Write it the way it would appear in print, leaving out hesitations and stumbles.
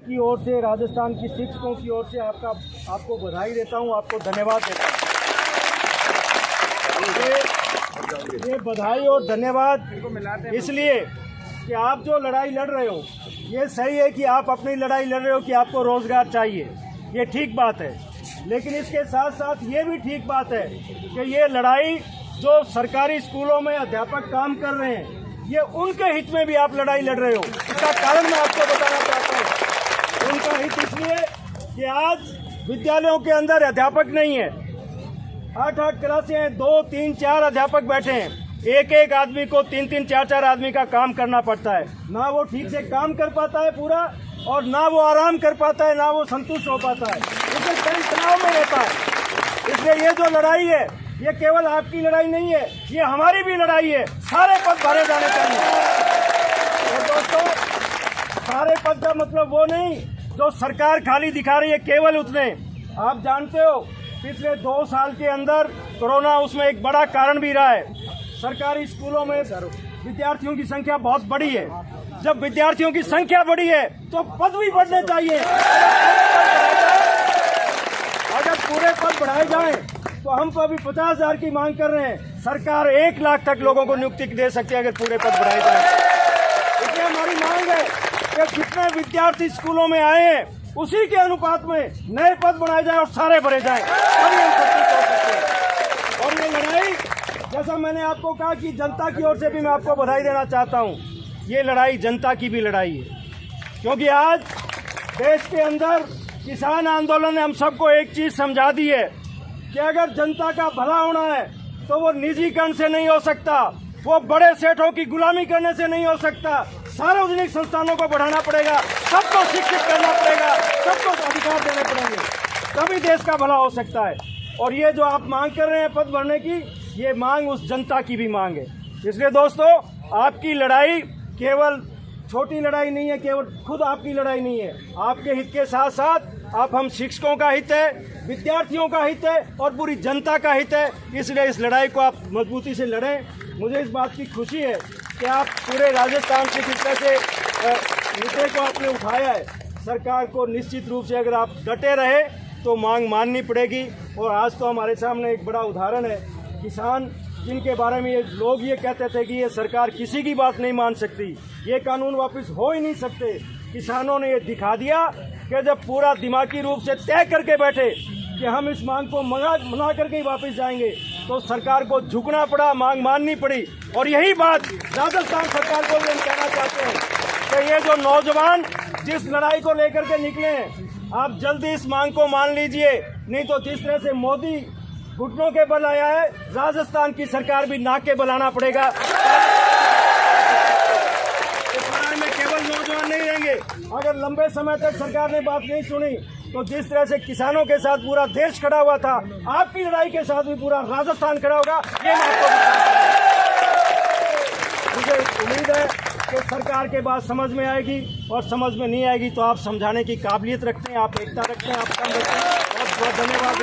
की ओर से, राजस्थान की शिक्षकों की ओर से आपको बधाई देता हूं, आपको धन्यवाद देता हूं। ये बधाई और धन्यवाद इसलिए कि आप जो लड़ाई लड़ रहे हो, ये सही है कि आप अपनी लड़ाई लड़ रहे हो कि आपको रोजगार चाहिए, ये ठीक बात है। लेकिन इसके साथ साथ ये भी ठीक बात है कि ये लड़ाई जो सरकारी स्कूलों में अध्यापक काम कर रहे हैं, ये उनके हित में भी आप लड़ाई लड़ रहे हो। इसका कारण मैं आपको बताना चाहता हूँ। उनका हित इसलिए कि आज विद्यालयों के अंदर अध्यापक नहीं है, 8-8 क्लासें हैं, 2, 3, 4 अध्यापक बैठे हैं, एक आदमी को 3-3, 4-4 आदमी का काम करना पड़ता है। ना वो ठीक से काम कर पाता है पूरा, और ना वो आराम कर पाता है, ना वो संतुष्ट हो पाता है, उसे कई तनाव में रहता है। इसलिए ये जो लड़ाई है, ये केवल आपकी लड़ाई नहीं है, ये हमारी भी लड़ाई है। सारे पद भरे जाने चाहिए। और दोस्तों, सारे पद का मतलब वो नहीं जो सरकार खाली दिखा रही है, केवल उतने। आप जानते हो पिछले 2 साल के अंदर कोरोना उसमें एक बड़ा कारण भी रहा है। सरकारी स्कूलों में विद्यार्थियों की संख्या बहुत बड़ी है। जब विद्यार्थियों की संख्या बड़ी है तो पद भी बढ़ने चाहिए। अगर पूरे पद बढ़ाए जाएं तो हम तो अभी 50,000 की मांग कर रहे हैं, सरकार 1 लाख तक लोगों को नियुक्ति दे सकती है अगर पूरे पद बढ़ाए जाएं। इसलिए हमारी मांग है कि जितने विद्यार्थी स्कूलों में आए हैं उसी के अनुपात में नए पद बढ़ाए जाएं और सारे भरे जाएं, तभी हम संतुष्ट हो सकते हैं। और ये लड़ाई, जैसा मैंने आपको कहा कि जनता की ओर से भी मैं आपको बधाई देना चाहता हूँ, ये लड़ाई जनता की भी लड़ाई है। क्योंकि आज देश के अंदर किसान आंदोलन ने हम सबको एक चीज समझा दी है कि अगर जनता का भला होना है तो वो निजीकरण से नहीं हो सकता, वो बड़े सेठों की गुलामी करने से नहीं हो सकता। सार्वजनिक संस्थानों को बढ़ाना पड़ेगा, सबको शिक्षित करना पड़ेगा, सबको अधिकार देने पड़ेंगे, तभी देश का भला हो सकता है। और ये जो आप मांग कर रहे हैं पद भरने की, ये मांग उस जनता की भी मांग है। इसलिए दोस्तों, आपकी लड़ाई केवल छोटी लड़ाई नहीं है, केवल खुद आपकी लड़ाई नहीं है, आपके हित के साथ साथ आप हम शिक्षकों का हित है, विद्यार्थियों का हित है और पूरी जनता का हित है। इसलिए इस लड़ाई को आप मजबूती से लड़ें। मुझे इस बात की खुशी है कि आप पूरे राजस्थान से किस तरह से मुद्दे को आपने उठाया है। सरकार को निश्चित रूप से अगर आप डटे रहे तो मांग माननी पड़ेगी। और आज तो हमारे सामने एक बड़ा उदाहरण है, किसान जिनके बारे में ये लोग ये कहते थे कि ये सरकार किसी की बात नहीं मान सकती, ये कानून वापस हो ही नहीं सकते, किसानों ने ये दिखा दिया कि जब पूरा दिमागी रूप से तय करके बैठे कि हम इस मांग को मना करके ही वापस जाएंगे, तो सरकार को झुकना पड़ा, मांग माननी पड़ी। और यही बात राजस्थान सरकार को भी हम कहना चाहते हैं कि ये जो नौजवान जिस लड़ाई को लेकर के निकले हैं, आप जल्दी इस मांग को मान लीजिए, नहीं तो जिस तरह से मोदी घुटनों के बल आया है, राजस्थान की सरकार भी नाक के बल आना पड़ेगा। इस लड़ाई में केवल नौजवान नहीं रहेंगे। अगर लंबे समय तक सरकार ने बात नहीं सुनी तो जिस तरह से किसानों के साथ पूरा देश खड़ा हुआ था, आपकी लड़ाई के साथ भी पूरा राजस्थान खड़ा होगा। ये मैं आपको मुझे उम्मीद है कि सरकार के बात समझ में आएगी, और समझ में नहीं आएगी तो आप समझाने की काबिलियत रखते हैं, आप एकता रखते हैं, आप कम रखते हैं। बहुत बहुत धन्यवाद।